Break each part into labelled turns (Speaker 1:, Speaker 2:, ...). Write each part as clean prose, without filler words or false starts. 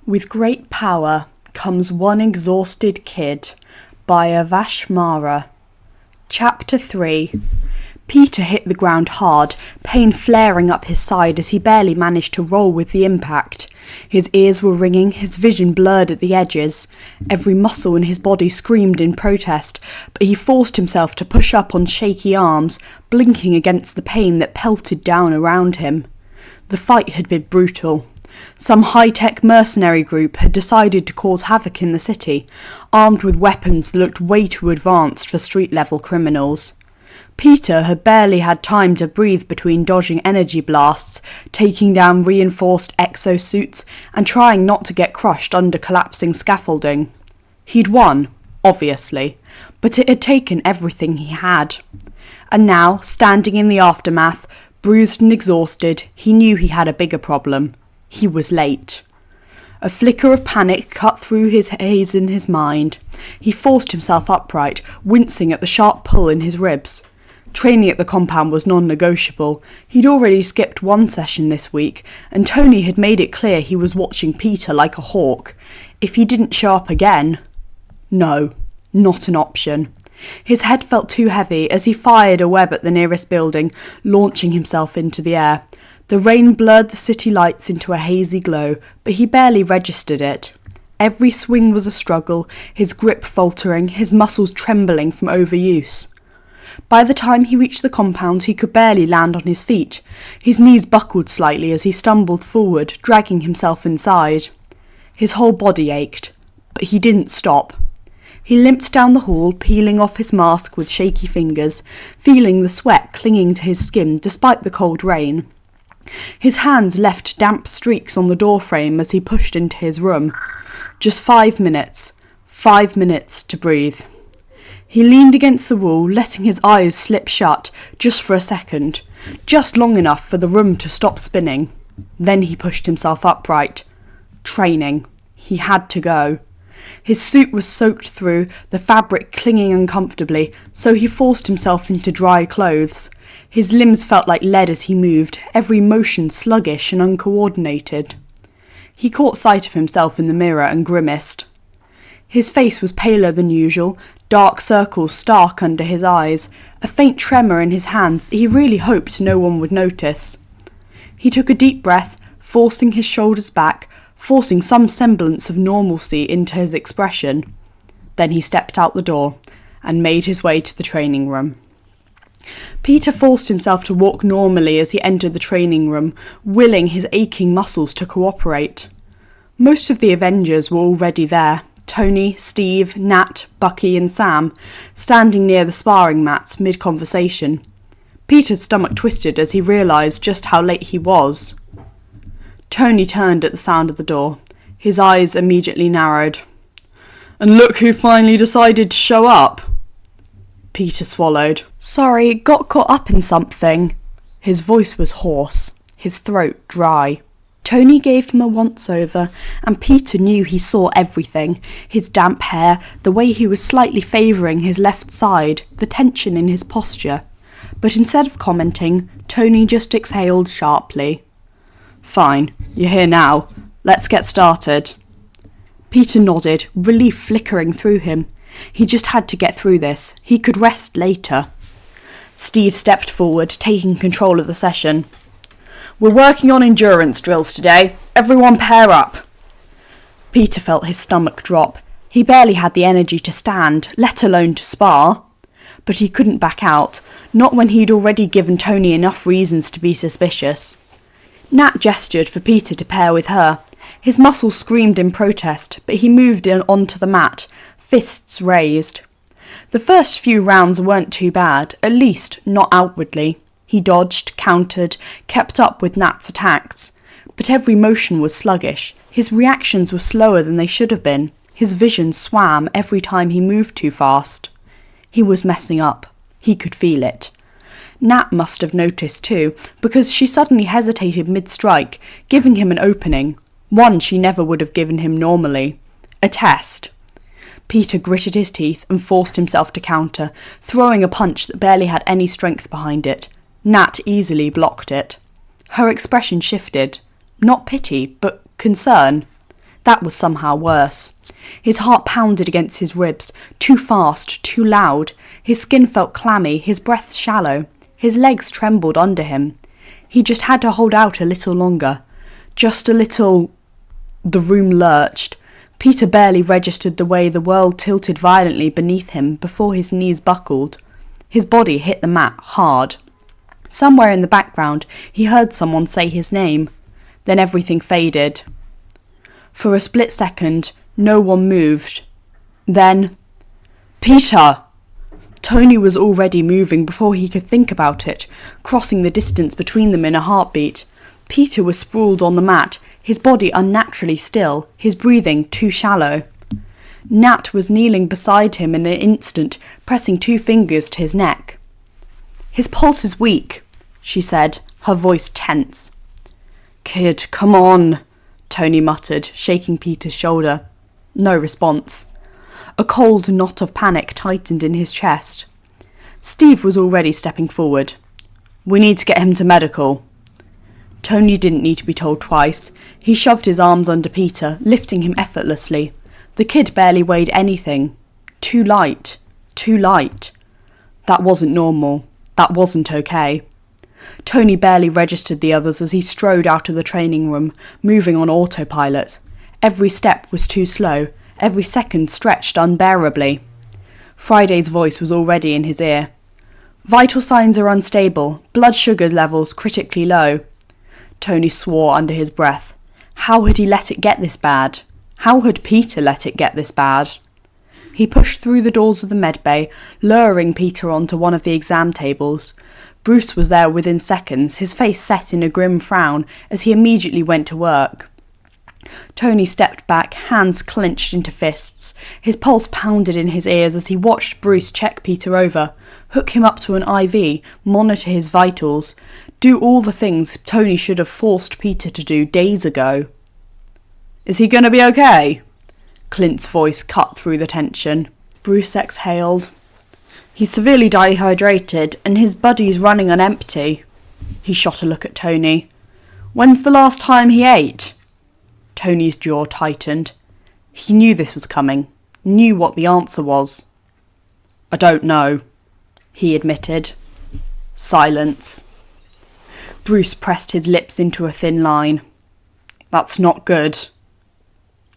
Speaker 1: With great power comes one exhausted kid by Avashhmava Chapter 3. Peter hit the ground hard, pain flaring up his side as he barely managed to roll with the impact. His ears were ringing, his vision blurred at the edges. Every muscle in his body screamed in protest, but he forced himself to push up on shaky arms, blinking against the pain that pelted down around him. The fight had been brutal. Some high-tech mercenary group had decided to cause havoc in the city, armed with weapons that looked way too advanced for street-level criminals. Peter had barely had time to breathe between dodging energy blasts, taking down reinforced exosuits, and trying not to get crushed under collapsing scaffolding. He'd won, obviously, but it had taken everything he had. And now, standing in the aftermath, bruised and exhausted, he knew he had a bigger problem. He was late. A flicker of panic cut through his haze in his mind. He forced himself upright, wincing at the sharp pull in his ribs. Training at the compound was non-negotiable. He'd already skipped one session this week, and Tony had made it clear he was watching Peter like a hawk. If he didn't show up again... No, not an option. His head felt too heavy as he fired a web at the nearest building, launching himself into the air. The rain blurred the city lights into a hazy glow, but he barely registered it. Every swing was a struggle, his grip faltering, his muscles trembling from overuse. By the time he reached the compound, he could barely land on his feet. His knees buckled slightly as he stumbled forward, dragging himself inside. His whole body ached, but he didn't stop. He limped down the hall, peeling off his mask with shaky fingers, feeling the sweat clinging to his skin despite the cold rain. His hands left damp streaks on the doorframe as he pushed into his room. Just 5 minutes. 5 minutes to breathe. He leaned against the wall, letting his eyes slip shut, just for a second. Just long enough for the room to stop spinning. Then he pushed himself upright. Training. He had to go. His suit was soaked through, the fabric clinging uncomfortably, so he forced himself into dry clothes. His limbs felt like lead as he moved, every motion sluggish and uncoordinated. He caught sight of himself in the mirror and grimaced. His face was paler than usual, dark circles stark under his eyes, a faint tremor in his hands that he really hoped no one would notice. He took a deep breath, forcing his shoulders back, forcing some semblance of normalcy into his expression. Then he stepped out the door and made his way to the training room. Peter forced himself to walk normally as he entered the training room, willing his aching muscles to cooperate. Most of the Avengers were already there. Tony, Steve, Nat, Bucky and Sam, standing near the sparring mats mid-conversation. Peter's stomach twisted as he realised just how late he was. Tony turned at the sound of the door. His eyes immediately narrowed. "And look who finally decided to show up." Peter swallowed. "Sorry, got caught up in something." His voice was hoarse, his throat dry. Tony gave him a once-over, and Peter knew he saw everything. His damp hair, the way he was slightly favouring his left side, the tension in his posture. But instead of commenting, Tony just exhaled sharply. "Fine, you're here now. Let's get started." Peter nodded, relief flickering through him. He just had to get through this. He could rest later. Steve stepped forward, taking control of the session. "We're working on endurance drills today. Everyone pair up." Peter felt his stomach drop. He barely had the energy to stand, let alone to spar. But he couldn't back out, not when he'd already given Tony enough reasons to be suspicious. Nat gestured for Peter to pair with her. His muscles screamed in protest, but he moved onto the mat, fists raised. The first few rounds weren't too bad, at least not outwardly. He dodged, countered, kept up with Nat's attacks. But every motion was sluggish. His reactions were slower than they should have been. His vision swam every time he moved too fast. He was messing up. He could feel it. Nat must have noticed too, because she suddenly hesitated mid-strike, giving him an opening. One she never would have given him normally. A test. Peter gritted his teeth and forced himself to counter, throwing a punch that barely had any strength behind it. Nat easily blocked it. Her expression shifted. Not pity, but concern. That was somehow worse. His heart pounded against his ribs, too fast, too loud. His skin felt clammy, his breath shallow. His legs trembled under him. He just had to hold out a little longer. Just a little... The room lurched. Peter barely registered the way the world tilted violently beneath him before his knees buckled. His body hit the mat hard. Somewhere in the background, he heard someone say his name. Then everything faded. For a split second, no one moved. Then... Peter! Tony was already moving before he could think about it, crossing the distance between them in a heartbeat. Peter was sprawled on the mat, his body unnaturally still, his breathing too shallow. Nat was kneeling beside him in an instant, pressing 2 fingers to his neck. "His pulse is weak," she said, her voice tense. "Kid, come on," Tony muttered, shaking Peter's shoulder. No response. A cold knot of panic tightened in his chest. Steve was already stepping forward. "We need to get him to medical." Tony didn't need to be told twice. He shoved his arms under Peter, lifting him effortlessly. The kid barely weighed anything. Too light. Too light. That wasn't normal. That wasn't okay. Tony barely registered the others as he strode out of the training room, moving on autopilot. Every step was too slow. Every second stretched unbearably. Friday's voice was already in his ear. "Vital signs are unstable. Blood sugar levels critically low." Tony swore under his breath. How had he let it get this bad? How had Peter let it get this bad? He pushed through the doors of the Medbay, luring Peter onto one of the exam tables. Bruce was there within seconds, his face set in a grim frown as he immediately went to work. Tony stepped back, hands clenched into fists. His pulse pounded in his ears as he watched Bruce check Peter over, hook him up to an IV, monitor his vitals, do all the things Tony should have forced Peter to do days ago. "Is he going to be okay?" Clint's voice cut through the tension. Bruce exhaled. "He's severely dehydrated and his body's running on empty." He shot a look at Tony. "When's the last time he ate?" Tony's jaw tightened. He knew this was coming, knew what the answer was. "I don't know," he admitted. Silence. Bruce pressed his lips into a thin line. "That's not good."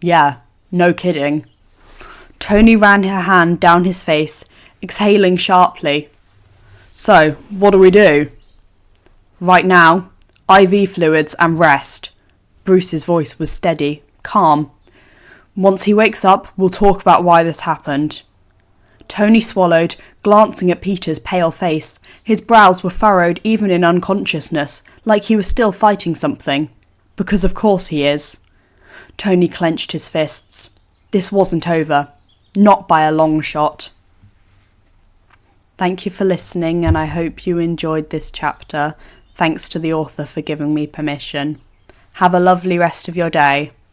Speaker 1: "Yeah, no kidding." Tony ran her hand down his face, exhaling sharply. "So, what do we do?" "Right now, IV fluids and rest." Bruce's voice was steady, calm. "Once he wakes up, we'll talk about why this happened." Tony swallowed, glancing at Peter's pale face. His brows were furrowed even in unconsciousness, like he was still fighting something. Because of course he is. Tony clenched his fists. This wasn't over. Not by a long shot. Thank you for listening, and I hope you enjoyed this chapter. Thanks to the author for giving me permission. Have a lovely rest of your day.